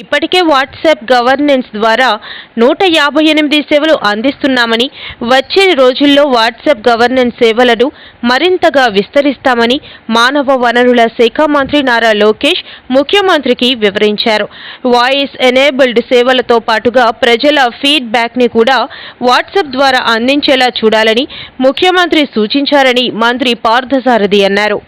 ఇప్పటికే WhatsApp governance ద్వారా 158 సేవలు అందిస్తున్నామని, వచ్చే రోజుల్లో వాట్సాప్ గవర్నెన్స్ సేవలను మరింతగా విస్తరిస్తామని మానవ వనరుల శాఖ మంత్రి నారా లోకేష్ ముఖ్యమంత్రికి వివరించారు. వాయిస్ ఎనేబుల్డ్ సేవలతో పాటుగా ప్రజల ఫీడ్బ్యాక్ని కూడా వాట్సాప్ ద్వారా అందించేలా చూడాలని ముఖ్యమంత్రి సూచించారని మంత్రి పార్థసారథి అన్నారు.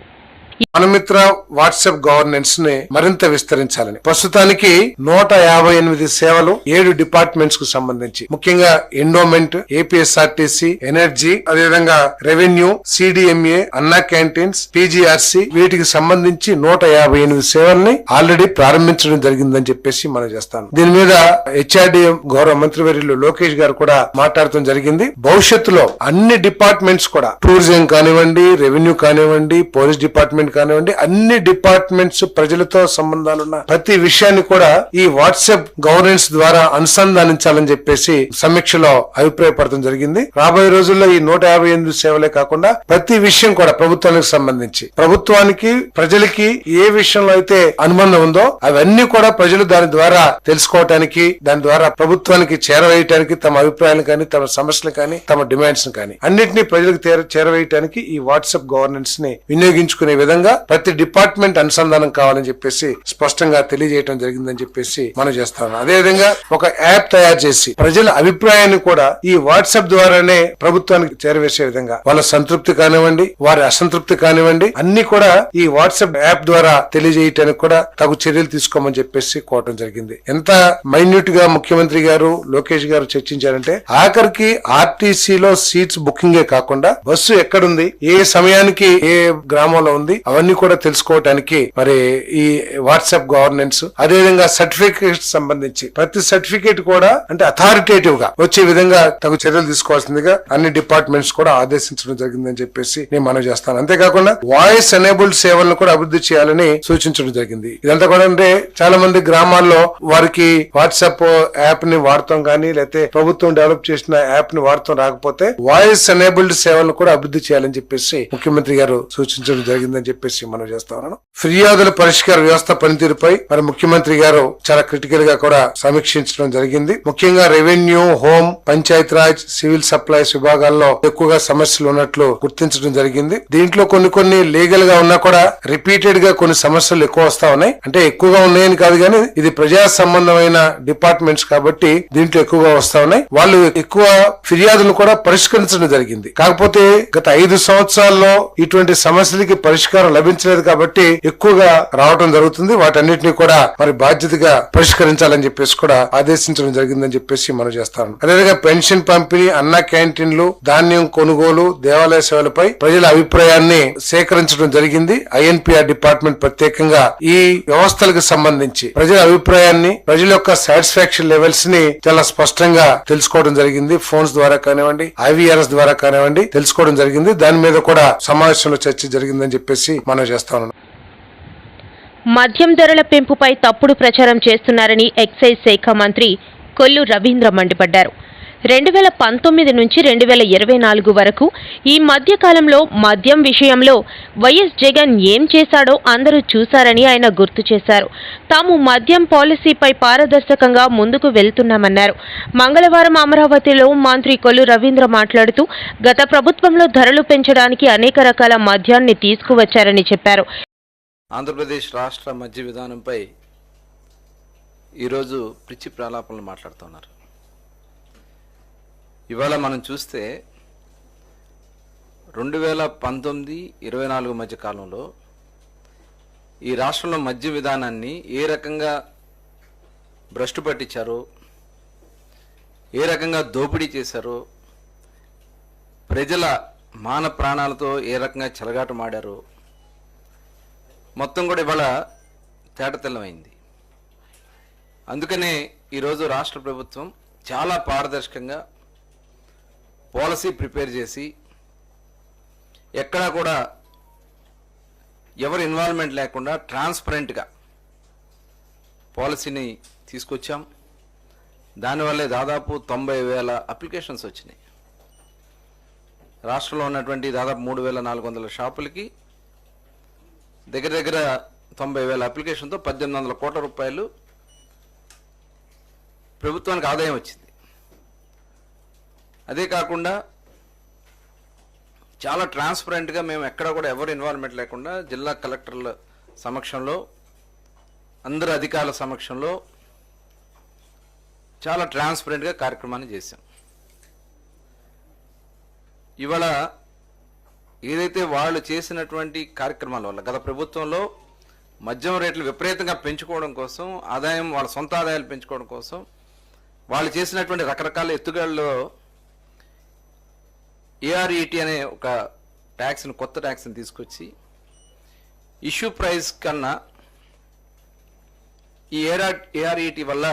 మనమిత్ర వాట్సాప్ గవర్నెన్స్ ని మరింత విస్తరించాలని ప్రస్తుతానికి 158 సేవలు 7 డిపార్ట్మెంట్స్ కు సంబంధించి ముఖ్యంగా ఎండోమెంట్, ఏపీఎస్ఆర్టీసీ, ఎనర్జీ, అదేవిధంగా రెవెన్యూ, సిడిఎంఏ, అన్నా క్యాంటీన్స్, పీజీఆర్సీ వీటికి సంబంధించి 158 సేవల్ని ఆల్రెడీ ప్రారంభించడం జరిగిందని చెప్పేసి మనం చేస్తాను. దీని మీద హెచ్ఆర్డీఎం గౌరవ మంత్రివర్యులు లోకేష్ గారు కూడా మాట్లాడటం జరిగింది. భవిష్యత్తులో అన్ని డిపార్ట్మెంట్స్ కూడా టూరిజం కానివ్వండి, రెవెన్యూ కానివ్వండి, పోలీస్ డిపార్ట్మెంట్ కానివ్వండి, అన్ని డిపార్ట్మెంట్స్ ప్రజలతో సంబంధాలున్న ప్రతి విషయాన్ని కూడా ఈ వాట్సాప్ గవర్నెన్స్ ద్వారా అనుసంధానించాలని చెప్పేసి సమీక్షలో అభిప్రాయపడటం జరిగింది. రాబోయే రోజుల్లో ఈ 158 సేవలే కాకుండా ప్రతి విషయం కూడా ప్రభుత్వానికి సంబంధించి ప్రభుత్వానికి ప్రజలకి ఏ విషయంలో అయితే అనుబంధం ఉందో అవన్నీ కూడా ప్రజలు దాని ద్వారా తెలుసుకోవటానికి, దాని ద్వారా ప్రభుత్వానికి చేరవేయటానికి, తమ అభిప్రాయాలు కానీ, తమ సమస్యలు కానీ, తమ డిమాండ్స్ కానీ అన్నింటినీ ప్రజలకు చేరవేయటానికి ఈ వాట్సాప్ గవర్నెన్స్ ని వినియోగించుకునే విధంగా ప్రతి డిపార్ట్మెంట్ అనుసంధానం కావాలని చెప్పేసి స్పష్టంగా తెలియజేయడం జరిగిందని చెప్పేసి మనం చేస్తాం. అదేవిధంగా ఒక యాప్ తయారు చేసి ప్రజల అభిప్రాయాన్ని కూడా ఈ వాట్సాప్ ద్వారానే ప్రభుత్వానికి చేరవేసే విధంగా వాళ్ళ సంతృప్తి కానివ్వండి, వారి అసంతృప్తి కానివ్వండి అన్ని కూడా ఈ వాట్సాప్ యాప్ ద్వారా తెలియజేయటానికి కూడా తగు చర్యలు తీసుకోమని చెప్పేసి కోరటం జరిగింది. ఎంత మైన్యూట్ గా ముఖ్యమంత్రి గారు లోకేష్ గారు చర్చించారంటే ఆఖరికి ఆర్టీసీలో సీట్స్ బుకింగే కాకుండా బస్సు ఎక్కడుంది, ఏ సమయానికి ఏ గ్రామంలో ఉంది అవన్నీ కూడా తెలుసుకోవటానికి మరి ఈ వాట్సాప్ గవర్నెన్స్, అదేవిధంగా సర్టిఫికేట్ సంబంధించి ప్రతి సర్టిఫికేట్ కూడా అంటే అథారిటేటివ్ గా వచ్చే విధంగా తగు చర్యలు తీసుకోవాల్సిందిగా అన్ని డిపార్ట్మెంట్స్ కూడా ఆదేశించడం జరిగిందని చెప్పేసి నేను మనవి చేస్తాను. అంతేకాకుండా వాయిస్ ఎనేబుల్డ్ సేవలను కూడా అభివృద్ధి చేయాలని సూచించడం జరిగింది. ఇదంతా కూడా అంటే చాలా మంది గ్రామాల్లో వారికి వాట్సాప్ యాప్ ని వాడతాం కానీ లేకపోతే ప్రభుత్వం డెవలప్ చేసిన యాప్ ని వాడతాం రాకపోతే వాయిస్ ఎనేబుల్డ్ సేవలను కూడా అభివృద్ధి చేయాలని చెప్పేసి ముఖ్యమంత్రి గారు సూచించడం జరిగిందని చెప్పేసి మనం చేస్తా ఉన్నాను. ఫిర్యాదుల పరిష్కార వ్యవస్థ పనితీరుపై మరి ముఖ్యమంత్రి గారు చాలా క్రిటికల్ గా కూడా సమీక్షించడం జరిగింది. ముఖ్యంగా revenue, home, Panchayat Raj, civil supplies విభాగాల్లో ఎక్కువగా సమస్యలు ఉన్నట్లు గుర్తించడం జరిగింది. దీంట్లో కొన్ని లీగల్ గా ఉన్నా కూడా రిపీటెడ్ గా కొన్ని సమస్యలు ఎక్కువ వస్తా ఉన్నాయి. అంటే ఎక్కువగా ఉన్నాయని కాదు కానీ ఇది ప్రజా సంబంధమైన డిపార్ట్మెంట్స్ కాబట్టి దీంట్లో ఎక్కువగా వస్తా ఉన్నాయి. వాళ్ళు ఎక్కువ ఫిర్యాదులు కూడా పరిష్కరించడం జరిగింది. కాకపోతే గత 5 సంవత్సరాల్లో ఇటువంటి సమస్యలకి పరిష్కారం లభించలేదు కాబట్టి ఎక్కువగా రావడం జరుగుతుంది. వాటన్నిటిని కూడా మరి బాధ్యతగా పరిష్కరించాలని చెప్పేసి కూడా ఆదేశించడం జరిగిందని చెప్పేసి మనం చేస్తాను. అదేవిధంగా పెన్షన్ పంపిణీ, అన్నా క్యాంటీన్లు, ధాన్యం కొనుగోలు, దేవాలయ సేవలపై ప్రజల అభిప్రాయాన్ని సేకరించడం జరిగింది. ఐఎన్పిఆర్ డిపార్ట్మెంట్ ప్రత్యేకంగా ఈ వ్యవస్థలకు సంబంధించి ప్రజల అభిప్రాయాన్ని, ప్రజల యొక్క సాటిస్ఫాక్షన్ లెవెల్స్ ని చాలా స్పష్టంగా తెలుసుకోవడం జరిగింది. ఫోన్స్ ద్వారా కానివ్వండి, ఐవీఆర్ఎస్ ద్వారా కానివ్వండి తెలుసుకోవడం జరిగింది. దాని మీద కూడా సమావేశంలో చర్చ జరిగిందని చెప్పేసి మనం చేస్తాను. మద్యం ధరల పెంపుపై తప్పుడు ప్రచారం చేస్తున్నారని ఎక్సైజ్ శాఖ మంత్రి కొల్లు రవీంద్ర మండిపడ్డారు. 2019 నుంచి 2024 వరకు ఈ మధ్య కాలంలో మద్యం విషయంలో వైఎస్ జగన్ ఏం చేశాడో అందరూ చూశారని ఆయన గుర్తు చేశారు. తాము మద్యం పాలసీపై పారదర్శకంగా ముందుకు వెళ్తున్నామన్నారు. మంగళవారం అమరావతిలో మంత్రి కొల్లు రవీంద్ర మాట్లాడుతూ గత ప్రభుత్వంలో ధరలు పెంచడానికి అనేక రకాల మద్యాన్ని తీసుకువచ్చారని చెప్పారు. ఆంధ్రప్రదేశ్ రాష్ట్ర మద్య విధానంపై ఈరోజు పిచ్చి ప్రలాపనలు మాట్లాడుతున్నారు. ఇవాళ మనం చూస్తే 2019-24 మధ్య కాలంలో ఈ రాష్ట్రంలో మద్య విధానాన్ని ఏ రకంగా భ్రష్టు పట్టించారో, ఏ రకంగా దోపిడీ చేశారో, ప్రజల మాన ప్రాణాలతో ఏ రకంగా చెలగాటమాడారో మొత్తం కూడా ఇవాళ తేటతెల్లమైంది. అందుకనే ఈరోజు రాష్ట్ర ప్రభుత్వం చాలా పారదర్శకంగా పాలసీ ప్రిపేర్ చేసి ఎక్కడా కూడా ఎవరి ఇన్వాల్వ్మెంట్ లేకుండా ట్రాన్స్పరెంట్గా పాలసీని తీసుకొచ్చాం. దానివల్లే దాదాపు 90,000 అప్లికేషన్స్ వచ్చినాయి. రాష్ట్రంలో ఉన్నటువంటి దాదాపు 3,400 షాపులకి దగ్గర దగ్గర 90,000 అప్లికేషన్తో 1,800 కోట్ల రూపాయలు ప్రభుత్వానికి ఆదాయం వచ్చింది. అదే కాకుండా చాలా ట్రాన్స్పరెంట్గా మేము ఎక్కడ కూడా ఎవరు ఇన్వాల్వ్మెంట్ లేకుండా జిల్లా కలెక్టర్ల సమక్షంలో అందరు అధికారుల సమక్షంలో చాలా ట్రాన్స్పరెంట్గా కార్యక్రమాన్ని చేశాం. ఇవాళ ఏదైతే వాళ్ళు చేసినటువంటి కార్యక్రమాల వల్ల గత ప్రభుత్వంలో మద్యం రేట్లు విపరీతంగా పెంచుకోవడం కోసం, ఆదాయం వాళ్ళ సొంత ఆదాయాలు పెంచుకోవడం కోసం వాళ్ళు చేసినటువంటి రకరకాల ఎత్తుగడల్లో ఏఆర్ఈటీ అనే ఒక ట్యాక్స్ని, కొత్త ట్యాక్స్ని తీసుకొచ్చి ఇష్యూ ప్రైస్ కన్నా ఈ ఏఆర్ఈటీ వల్ల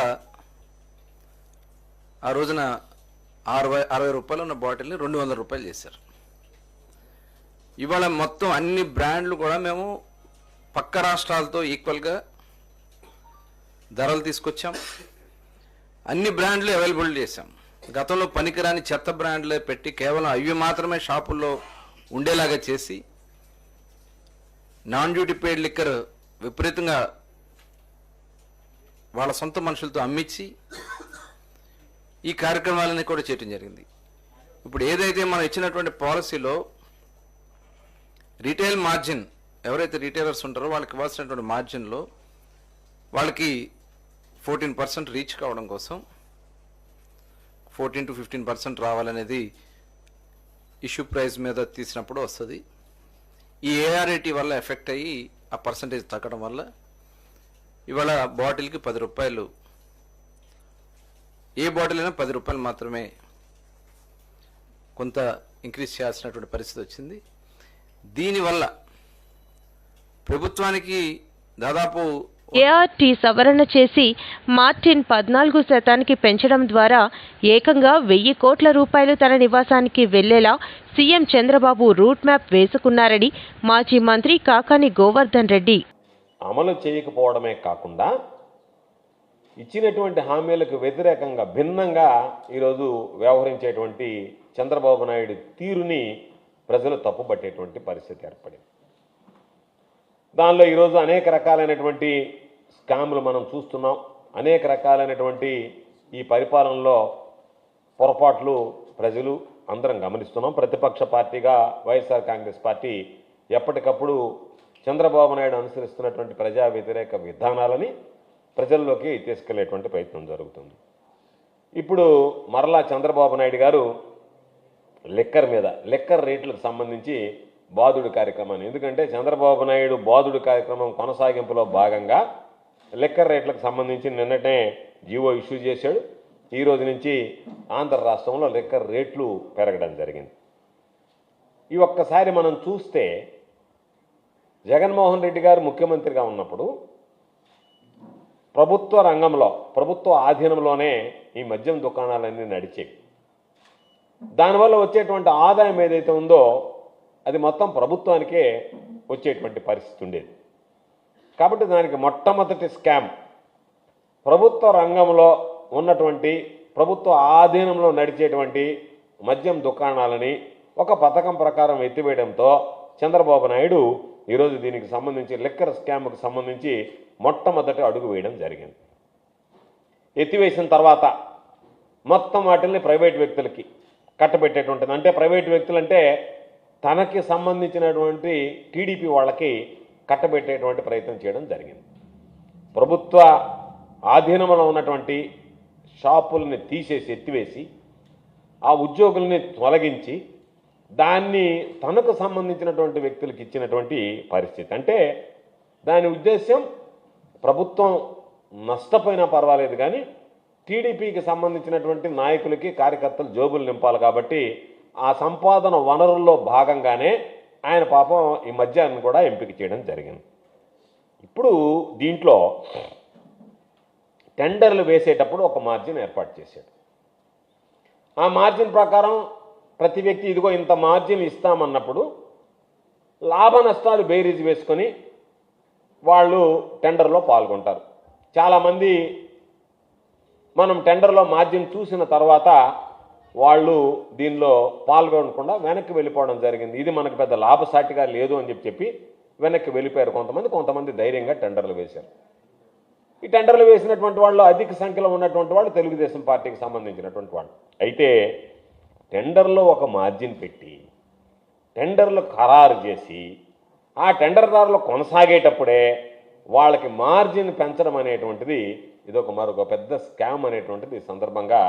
ఆ రోజున 60 రూపాయలు ఉన్న బాటిల్ని 200 రూపాయలు చేశారు. ఇవాళ మొత్తం అన్ని బ్రాండ్లు కూడా మేము పక్క రాష్ట్రాలతో ఈక్వల్గా ధరలు తీసుకొచ్చాం. అన్ని బ్రాండ్లు అవైలబుల్ చేశాం. గతంలో పనికిరాని చెత్త బ్రాండ్లే పెట్టి కేవలం అవి మాత్రమే షాపుల్లో ఉండేలాగా చేసి నాన్ డ్యూటీ పెయిడ్ లిక్కర్ విపరీతంగా వాళ్ళ సొంత మనుషులతో అమ్మించి ఈ కార్యక్రమాలన్నీ కూడా చేయటం జరిగింది. ఇప్పుడు ఏదైతే మనం ఇచ్చినటువంటి పాలసీలో రీటైల్ మార్జిన్, ఎవరైతే రీటైలర్స్ ఉంటారో వాళ్ళకి ఇవ్వాల్సినటువంటి మార్జిన్లో వాళ్ళకి 14% రీచ్ కావడం కోసం 14 to 15% రావాలనేది ఇష్యూ ప్రైస్ మీద తీసినప్పుడు వస్తుంది. ఈ ఏఆర్ఐటీ వల్ల ఎఫెక్ట్ అయ్యి ఆ పర్సంటేజ్ తగ్గడం వల్ల ఇవాళ బాటిల్కి 10 రూపాయలు, ఏ బాటిల్ అయినా 10 రూపాయలు మాత్రమే కొంత ఇంక్రీజ్ చేయాల్సినటువంటి పరిస్థితి వచ్చింది. దీనివల్ల ప్రభుత్వానికి దాదాపు ఏఆర్టీ సవరణ చేసి మార్జిన్ 14% పెంచడం ద్వారా ఏకంగా 1,000 కోట్ల రూపాయలు తన నివాసానికి వెళ్లేలా సీఎం చంద్రబాబు రూట్ మ్యాప్ వేసుకున్నారని మాజీ మంత్రి కాకాని గోవర్ధన్ రెడ్డి అమలు చేయకపోవడమే కాకుండా ఇచ్చినటువంటి హామీలకు వ్యతిరేకంగా భిన్నంగా ఈరోజు వ్యవహరించేటువంటి చంద్రబాబు నాయుడు తీరుని ప్రజలు తప్పుపట్టేటువంటి పరిస్థితి ఏర్పడింది. దానిలో ఈరోజు అనేక రకాలైనటువంటి స్కామ్లు మనం చూస్తున్నాం. అనేక రకాలైనటువంటి ఈ పరిపాలనలో పొరపాట్లు ప్రజలు అందరం గమనిస్తున్నాం. ప్రతిపక్ష పార్టీగా వైఎస్ఆర్ కాంగ్రెస్ పార్టీ ఎప్పటికప్పుడు చంద్రబాబు నాయుడు అనుసరిస్తున్నటువంటి ప్రజా వ్యతిరేక విధానాలని ప్రజల్లోకి తీసుకెళ్లేటువంటి ప్రయత్నం జరుగుతుంది. ఇప్పుడు మరలా చంద్రబాబు నాయుడు గారు లిక్కర్ రేట్లకు సంబంధించి బాదుడు కార్యక్రమాన్ని, ఎందుకంటే చంద్రబాబు నాయుడు బాదుడు కార్యక్రమం కొనసాగింపులో భాగంగా లిక్కర్ రేట్లకు సంబంధించి నిన్ననే జీవో ఇష్యూ చేశాడు. ఈ రోజు నుంచి ఆంధ్ర రాష్ట్రంలో లిక్కర్ రేట్లు పెరగడం జరిగింది. ఈ ఒక్కసారి మనం చూస్తే జగన్మోహన్ రెడ్డి గారు ముఖ్యమంత్రిగా ఉన్నప్పుడు ప్రభుత్వ రంగంలో, ప్రభుత్వ ఆధీనంలోనే ఈ మద్యం దుకాణాలన్నీ నడిచేవి. దానివల్ల వచ్చేటువంటి ఆదాయం ఏదైతే ఉందో అది మొత్తం ప్రభుత్వానికే వచ్చేటువంటి పరిస్థితి ఉండేది. కాబట్టి దానికి మొట్టమొదటి స్కామ్ ప్రభుత్వ రంగంలో ఉన్నటువంటి, ప్రభుత్వ ఆధీనంలో నడిచేటువంటి మద్యం దుకాణాలని ఒక పథకం ప్రకారం ఎత్తివేయడంతో చంద్రబాబు నాయుడు ఈరోజు దీనికి సంబంధించి లిక్కర్ స్కామ్కు సంబంధించి మొట్టమొదటి అడుగు వేయడం జరిగింది. ఎత్తివేసిన తర్వాత మొత్తం వాటిని ప్రైవేట్ వ్యక్తులకి కట్టబెట్టేటువంటిది. అంటే ప్రైవేట్ వ్యక్తులు అంటే తనకి సంబంధించినటువంటి టీడీపీ వాళ్ళకి కట్టబెట్టేటువంటి ప్రయత్నం చేయడం జరిగింది. ప్రభుత్వ ఆధీనంలో ఉన్నటువంటి షాపుల్ని తీసేసి ఎత్తివేసి ఆ ఉద్యోగుల్ని తొలగించి దాన్ని తనకు సంబంధించినటువంటి వ్యక్తులకు ఇచ్చినటువంటి పరిస్థితి. అంటే దాని ఉద్దేశ్యం ప్రభుత్వం నష్టపోయినా పర్వాలేదు కానీ టీడీపీకి సంబంధించినటువంటి నాయకులకి, కార్యకర్తలు జోబులు నింపాలి కాబట్టి ఆ సంపాదన వనరుల్లో భాగంగానే ఆయన పాపం ఈ మద్యాన్ని కూడా ఎంపిక చేయడం జరిగింది. ఇప్పుడు దీంట్లో టెండర్లు వేసేటప్పుడు ఒక మార్జిన్ ఏర్పాటు చేశాడు. ఆ మార్జిన్ ప్రకారం ప్రతి వ్యక్తి ఇదిగో ఇంత మార్జిన్ ఇస్తామన్నప్పుడు లాభ నష్టాలు బేరీజ్ వేసుకొని వాళ్ళు టెండర్లో పాల్గొంటారు. చాలామంది మనం టెండర్లో మార్జిన్ చూసిన తర్వాత వాళ్ళు దీనిలో పాల్గొనకుండా వెనక్కి వెళ్ళిపోవడం జరిగింది. ఇది మనకు పెద్ద లాభసాటిగా లేదు అని చెప్పి వెనక్కి వెళ్ళిపోయారు కొంతమంది ధైర్యంగా టెండర్లు వేశారు. ఈ టెండర్లు వేసినటువంటి వాళ్ళు అధిక సంఖ్యలో ఉన్నటువంటి వాళ్ళు తెలుగుదేశం పార్టీకి సంబంధించినటువంటి వాళ్ళు. అయితే టెండర్లో ఒక మార్జిన్ పెట్టి టెండర్లు ఖరారు చేసి ఆ టెండర్దారులు కొనసాగేటప్పుడే వాళ్ళకి మార్జిన్ పెంచడం అనేటువంటిది ఇదొక మరొక పెద్ద స్కామ్ అనేటువంటిది ఈ సందర్భంగా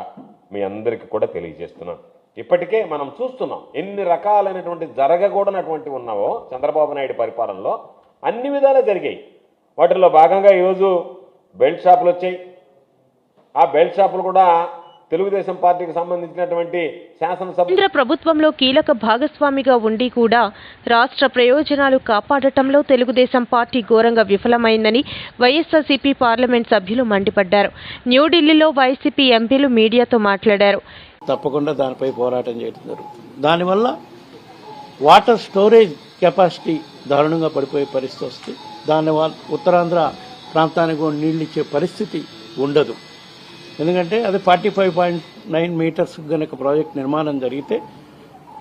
మీ అందరికీ కూడా తెలియజేస్తున్నాను. ఇప్పటికే మనం చూస్తున్నాం ఎన్ని రకాలైనటువంటి జరగకూడనటువంటి ఉన్నావో చంద్రబాబు నాయుడు పరిపాలనలో అన్ని విధాలా జరిగాయి. వాటిల్లో భాగంగా ఈరోజు బెల్ట్ షాపులు వచ్చాయి. ఆ బెల్ట్ షాపులు కూడా తెలుగుదేశం పార్టీకి సంబంధించినటువంటి శాసనసభ కేంద్ర ప్రభుత్వంలో కీలక భాగస్వామిగా ఉండి కూడా రాష్ట్ర ప్రయోజనాలు కాపాడటంలో తెలుగుదేశం పార్టీ ఘోరంగా విఫలమైందని వైఎస్ఆర్సీపీ పార్లమెంట్ సభ్యులు మండిపడ్డారు. న్యూఢిల్లీలో వైసీపీ ఎంపీలు మీడియాతో మాట్లాడారు. తప్పకుండా దానిపై పోరాటం చేయడం జరుగుతుంది. దానివల్ల వాటర్ స్టోరేజ్ కెపాసిటీ దారుణంగా పడిపోయే పరిస్థితి వస్తుంది. దానివల్ల ఉత్తరాంధ్ర ప్రాంతానికి కూడా నీళ్లు ఇచ్చే పరిస్థితి ఉండదు. ఎందుకంటే అది 45.9 మీటర్స్ కనుక ప్రాజెక్ట్ నిర్మాణం జరిగితే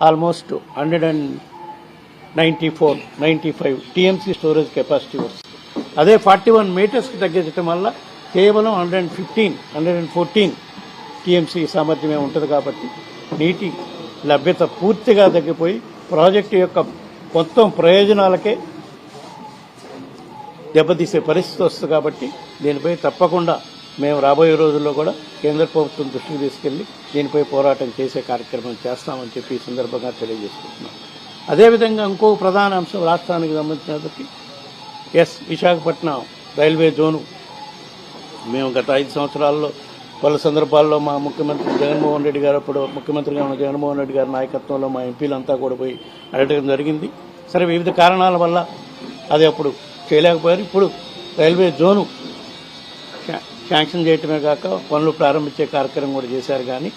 ఆల్మోస్ట్ 195 టీఎంసీ స్టోరేజ్ కెపాసిటీ వస్తుంది. అదే 41 మీటర్స్కి తగ్గించడం వల్ల కేవలం 114 టీఎంసీ సామర్థ్యమే ఉంటుంది. కాబట్టి నీటి లభ్యత పూర్తిగా తగ్గిపోయి ప్రాజెక్టు యొక్క మొత్తం ప్రయోజనాలకే దెబ్బతీసే పరిస్థితి వస్తుంది. కాబట్టి దీనిపై తప్పకుండా మేము రాబోయే రోజుల్లో కూడా కేంద్ర ప్రభుత్వం దృష్టికి తీసుకెళ్లి దీనిపై పోరాటం చేసే కార్యక్రమం చేస్తామని చెప్పి ఈ సందర్భంగా తెలియజేసుకుంటున్నాం. అదేవిధంగా ఇంకో ప్రధాన అంశం రాష్ట్రానికి సంబంధించినప్పటికీ విశాఖపట్నం రైల్వే జోను మేము గత 5 సంవత్సరాల్లో పలు సందర్భాల్లో మా ముఖ్యమంత్రి జగన్మోహన్ రెడ్డి గారు అప్పుడు ముఖ్యమంత్రిగా ఉన్న జగన్మోహన్ రెడ్డి గారి నాయకత్వంలో మా ఎంపీలంతా కూడా పోయి అడగడం జరిగింది. సరే వివిధ కారణాల వల్ల అది అప్పుడు చేయలేకపోయారు. ఇప్పుడు రైల్వే జోను శాంక్షన్ చేయటమే కాక పనులు ప్రారంభించే కార్యక్రమం కూడా చేశారు. కానీ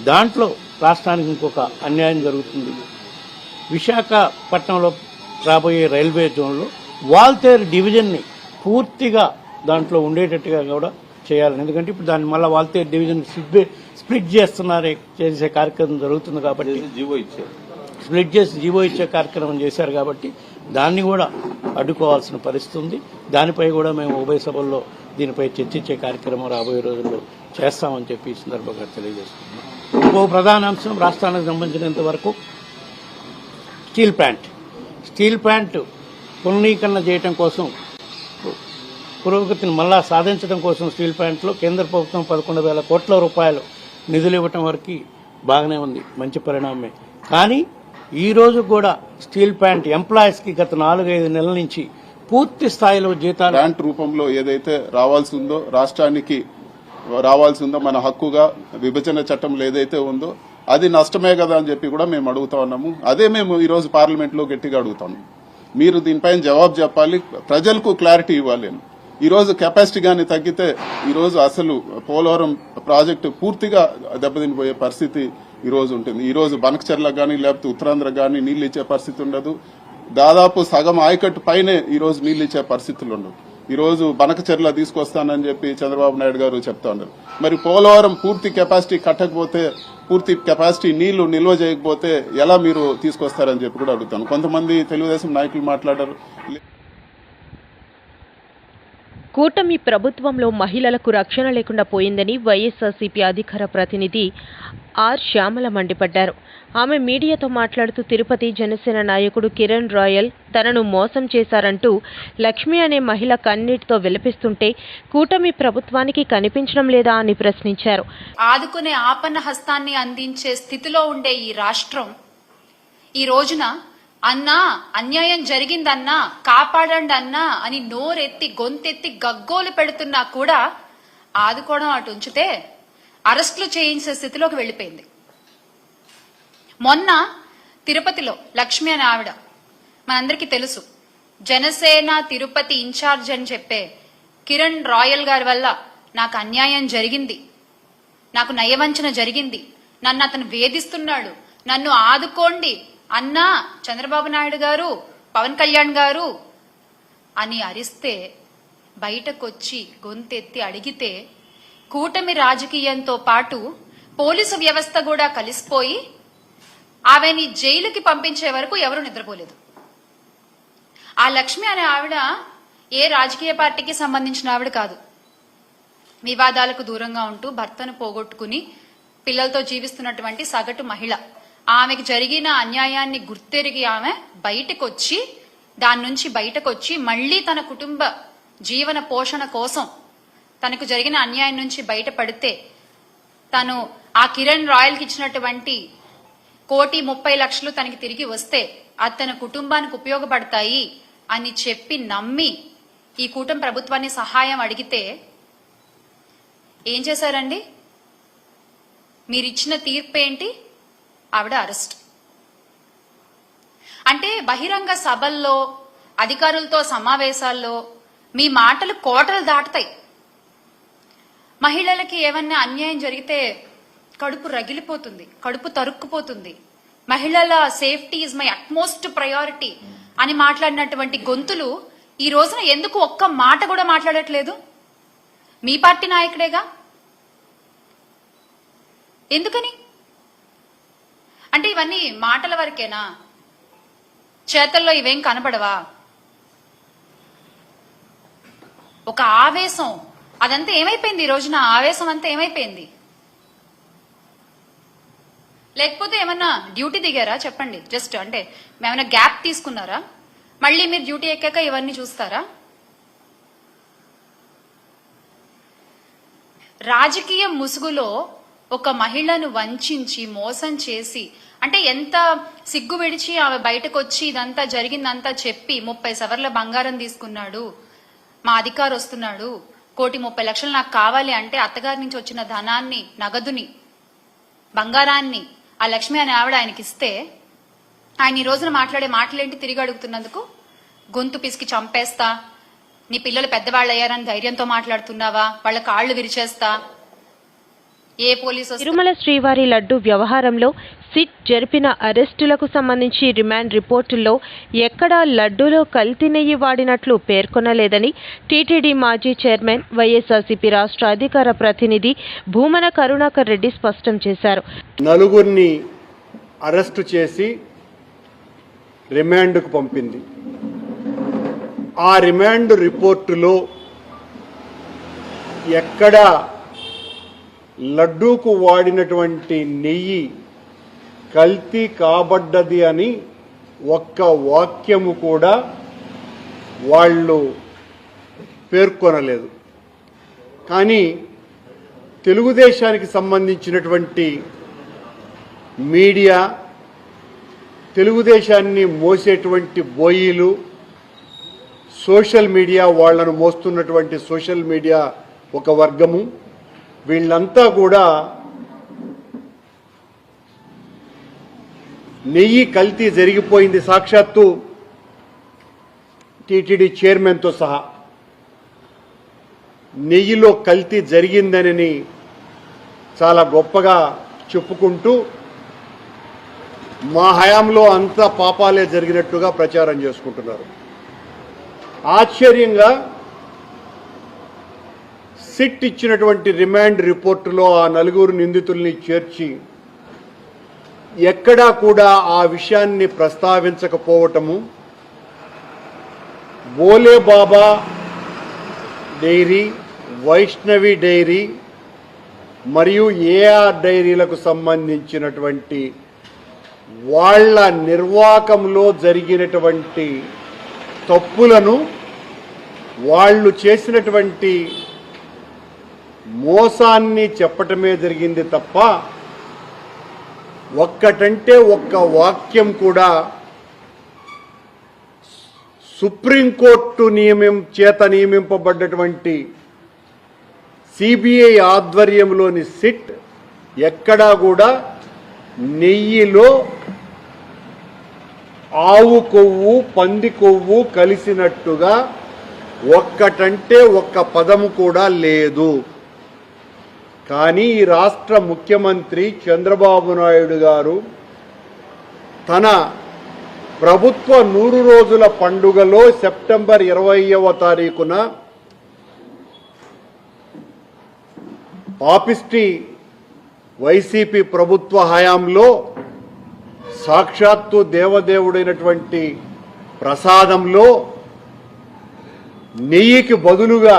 దాంట్లో రాష్ట్రానికి ఇంకొక అన్యాయం జరుగుతుంది. విశాఖపట్నంలో రాబోయే రైల్వే జోన్లో వాల్తేరు డివిజన్ని పూర్తిగా దాంట్లో ఉండేటట్టుగా కూడా చేయాలని. ఎందుకంటే ఇప్పుడు దాన్ని మళ్ళీ వాల్తేరు డివిజన్ స్ప్లిట్ చేసే కార్యక్రమం జరుగుతుంది. కాబట్టి స్ప్లిట్ చేసి జీవో ఇచ్చే కార్యక్రమం చేశారు. కాబట్టి దాన్ని కూడా అడ్డుకోవాల్సిన పరిస్థితి ఉంది. దానిపై కూడా మేము ఉభయ సభల్లో దీనిపై చర్చించే కార్యక్రమం రాబోయే రోజుల్లో చేస్తామని చెప్పి ఈ సందర్భంగా తెలియజేస్తున్నాం. ఇంకో ప్రధాన అంశం రాష్ట్రానికి సంబంధించినంత వరకు స్టీల్ ప్లాంట్ పునరీకరణ చేయడం కోసం పురోగతిని మళ్ళా సాధించడం కోసం స్టీల్ ప్లాంట్లో కేంద్ర ప్రభుత్వం 11,000 కోట్ల రూపాయలు నిధులు ఇవ్వటం వరకు బాగానే ఉంది, మంచి పరిణామమే. కానీ ఈ రోజు కూడా స్టీల్ ప్లాంట్ ఎంప్లాయీస్కి గత 4-5 నెలల నుంచి పూర్తి స్థాయిలో జీతాలు గ్రాంట్ రూపంలో ఏదైతే రావాల్సి ఉందో రాష్ట్రానికి రావాల్సి ఉందో మన హక్కుగా విభజన చట్టంలో ఏదైతే ఉందో అది నష్టమే కదా అని చెప్పి కూడా మేము అడుగుతా ఉన్నాము. అదే మేము ఈ రోజు పార్లమెంట్ లో గట్టిగా అడుగుతాము. మీరు దీనిపైన జవాబు చెప్పాలి, ప్రజలకు క్లారిటీ ఇవ్వాలి. ఈ రోజు కెపాసిటీ గాని తగ్గితే ఈ రోజు అసలు పోలవరం ప్రాజెక్టు పూర్తిగా దెబ్బతినిపోయే పరిస్థితి ఈ రోజు ఉంటుంది. ఈ రోజు బనకచెర్ల గానీ లేకపోతే ఉత్తరాంధ్ర గానీ నీళ్లు ఇచ్చే పరిస్థితి ఉండదు. దాదాపు సగం ఆయకట్టు పైనే ఈ రోజు నీళ్లు ఇచ్చే పరిస్థితులు ఉండవు. ఈ రోజు బనకచెర్ల తీసుకొస్తానని చెప్పి చంద్రబాబు నాయుడు గారు చెప్తా ఉన్నారు. మరి పోలవరం పూర్తి కెపాసిటీ కట్టకపోతే, పూర్తి కెపాసిటీ నీళ్లు నిల్వ చేయకపోతే ఎలా మీరు తీసుకొస్తారని చెప్పి కూడా అడుగుతాను. కొంతమంది తెలుగుదేశం నాయకులు మాట్లాడారు. కూటమి ప్రభుత్వంలో మహిళలకు రక్షణ లేకుండా పోయిందని వైఎస్ఆర్సీపీ అధికార ప్రతినిధి ఆర్ శ్యామల మండిపడ్డారు. ఆమె మీడియాతో మాట్లాడుతూ తిరుపతి జనసేన నాయకుడు కిరణ్ రాయల్ తనను మోసం చేశారంటూ లక్ష్మి అనే మహిళ కన్నీటితో విలపిస్తుంటే కూటమి ప్రభుత్వానికి కనిపించడం లేదా అని ప్రశ్నించారు. ఆదుకునే ఆపన్న హస్తాన్ని అందించే స్థితిలో ఉండే ఈ రాష్ట్రం ఈ రోజున అన్నా అన్యాయం జరిగిందన్నా కాపాడండి అన్నా అని నోరెత్తి గొంతెత్తి గగ్గోలు పెడుతున్నా కూడా ఆదుకోవడం అటు ఉంచితే అరెస్టులు చేయించే స్థితిలోకి వెళ్లిపోయింది. మొన్న తిరుపతిలో లక్ష్మి అనే ఆవిడ మనందరికీ తెలుసు, జనసేన తిరుపతి ఇన్ఛార్జ్ అని చెప్పే కిరణ్ రాయల్ గారి వల్ల నాకు అన్యాయం జరిగింది, నాకు నయవంచన జరిగింది, నన్ను అతను వేధిస్తున్నాడు, నన్ను ఆదుకోండి అన్నా చంద్రబాబు నాయుడు గారు, పవన్ కళ్యాణ్ గారు అని అరిస్తే బయటకొచ్చి గొంతెత్తి అడిగితే కూటమి రాజకీయంతో పాటు పోలీసు వ్యవస్థ కూడా కలిసిపోయి ఆమెని జైలుకి పంపించే వరకు ఎవరు నిద్రపోలేదు. ఆ లక్ష్మి అనే ఆవిడ ఏ రాజకీయ పార్టీకి సంబంధించిన ఆవిడ కాదు. వివాదాలకు దూరంగా ఉంటూ భర్తను పోగొట్టుకుని పిల్లలతో జీవిస్తున్నటువంటి సగటు మహిళ. ఆమెకు జరిగిన అన్యాయాన్ని గుర్తెరిగి ఆమె బయటకొచ్చి దాని నుంచి బయటకొచ్చి మళ్లీ తన కుటుంబ జీవన పోషణ కోసం తనకు జరిగిన అన్యాయం నుంచి బయటపడితే తను ఆ కిరణ్ రాయల్కి ఇచ్చినటువంటి 1,30,00,000 తనకి తిరిగి వస్తే అది తన కుటుంబానికి ఉపయోగపడతాయి అని చెప్పి నమ్మి ఈ కూటమి ప్రభుత్వాన్ని సహాయం అడిగితే ఏం చేశారండి? మీరిచ్చిన తీర్పు ఏంటి? ఆవిడ అరెస్ట్. అంటే బహిరంగ సభల్లో అధికారులతో సమావేశాల్లో మీ మాటలు కోటలు దాటుతాయి. మహిళలకి ఏమన్నా అన్యాయం జరిగితే కడుపు రగిలిపోతుంది, కడుపు తరుక్కుపోతుంది. మహిళల safety is my utmost priority అని మాట్లాడినటువంటి గొంతులు ఈ రోజున ఎందుకు ఒక్క మాట కూడా మాట్లాడట్లేదు? మీ పార్టీ నాయకుడేగా. ఎందుకని? అంటే ఇవన్నీ మాటల వరకేనా? చేతల్లో ఇవేం కనబడవా? ఒక ఆవేశం అదంతా ఏమైపోయింది? ఈ రోజున ఆవేశం అంతా ఏమైపోయింది? లేకపోతే ఏమన్నా డ్యూటీ దిగారా? చెప్పండి. జస్ట్ అంటే ఏమైనా గ్యాప్ తీసుకున్నారా? మళ్ళీ మీరు డ్యూటీ ఎక్కాక ఇవన్నీ చూస్తారా? రాజకీయ ముసుగులో ఒక మహిళను వంచి మోసం చేసి, అంటే ఎంత సిగ్గు విడిచి ఆమె బయటకు వచ్చి ఇదంతా జరిగిందంతా చెప్పి 30 సవర్ల బంగారం తీసుకున్నాడు, మా అధికారి వస్తున్నాడు, 1,30,00,000 నాకు కావాలి అంటే అత్తగారి నుంచి వచ్చిన ధనాన్ని, నగదుని, బంగారాన్ని ఆ లక్ష్మి అనే ఆవిడ ఆయనకి ఇస్తే ఆయన ఈ రోజున మాట్లాడే మాటలేంటి? తిరిగి అడుగుతున్నందుకు గొంతు పిసికి చంపేస్తా, నీ పిల్లలు పెద్దవాళ్ళు అయ్యారని ధైర్యంతో మాట్లాడుతున్నావా, వాళ్ళ కాళ్లు విరిచేస్తా. ఏ పోలీసు? తిరుమల శ్రీవారి లడ్డు వ్యవహారంలో సిట్ జరిపిన అరెస్టులకు సంబంధించి రిమాండ్ రిపోర్టుల్లో ఎక్కడా లడ్డూలో కల్తీ నెయ్యి వాడినట్లు పేర్కొనలేదని టీటీడీ మాజీ చైర్మన్, వైఎస్ఆర్సీపీ రాష్ట్ర అధికార ప్రతినిధి భూమన కరుణాకర్ రెడ్డి స్పష్టం చేశారు. నలుగురిని అరెస్టు చేసి రిమాండ్కు పంపింది. ఆ రిమాండ్ రిపోర్టులో ఎక్కడా లడ్డూకు వాడినటువంటి నెయ్యి కల్తీ కాబడ్డది అని ఒక్క వాక్యము కూడా వాళ్ళు పేర్కొనలేదు. కానీ తెలుగుదేశానికి సంబంధించినటువంటి మీడియా, తెలుగుదేశాన్ని మోసేటువంటి బోయీలు, సోషల్ మీడియా, వాళ్లను మోస్తున్నటువంటి సోషల్ మీడియా ఒక వర్గము, వీళ్ళంతా కూడా నెయ్యి కల్తీ జరిగిపోయింది, సాక్షాత్తు టీటీడీ చైర్మన్తో సహా నెయ్యిలో కల్తీ జరిగిందని చాలా గొప్పగా చెప్పుకుంటూ మా హయాంలో అంతా పాపాలే జరిగినట్టుగా ప్రచారం చేసుకుంటున్నారు. ఆశ్చర్యంగా సిట్ ఇచ్చినటువంటి రిమాండ్ రిపోర్టులో ఆ నలుగురు నిందితుల్ని చేర్చి ఎక్కడా కూడా ఆ విషయాన్ని ప్రస్తావించకపోవటము, బోలే బాబా డైరీ, వైష్ణవి డైరీ మరియు ఏఆర్ డైరీలకు సంబంధించినటువంటి వాళ్ళ నిర్వాకంలో జరిగినటువంటి తప్పులను, వాళ్ళు చేసినటువంటి మోసాన్ని చెప్పటమే జరిగింది తప్ప ఒక్కటంటే ఒక్క వాక్యం కూడా సుప్రీంకోర్టు చేత నియమింపబడ్డటువంటి సిబిఐ ఆధ్వర్యంలోని సిట్ ఎక్కడా కూడా నెయ్యిలో ఆవు కొవ్వు, పంది కొవ్వు కలిసినట్టుగా ఒక్కటంటే ఒక్క పదము కూడా లేదు. కానీ ఈ రాష్ట్ర ముఖ్యమంత్రి చంద్రబాబు నాయుడు గారు తన ప్రభుత్వ 100 రోజుల పండుగలో సెప్టెంబర్ 20వ తారీఖున పాపిస్టి వైసీపీ ప్రభుత్వ హయాంలో సాక్షాత్తు దేవదేవుడైనటువంటి ప్రసాదంలో నెయ్యికి బదులుగా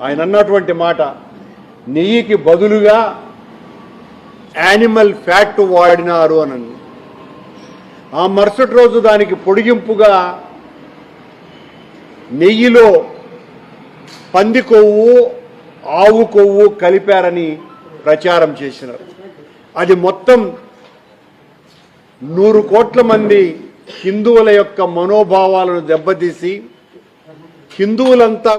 ఆయన అన్నటువంటి మాట, నెయ్యికి బదులుగా యానిమల్ ఫ్యాట్ వాడినారు అని. ఆ మరుసటి రోజు దానికి పొడిగింపుగా నెయ్యిలో పంది కొవ్వు, ఆవు కొవ్వు కలిపారని ప్రచారం చేసినారు. అది మొత్తం 100 కోట్ల మంది హిందువుల యొక్క మనోభావాలను దెబ్బతీసి హిందువులంతా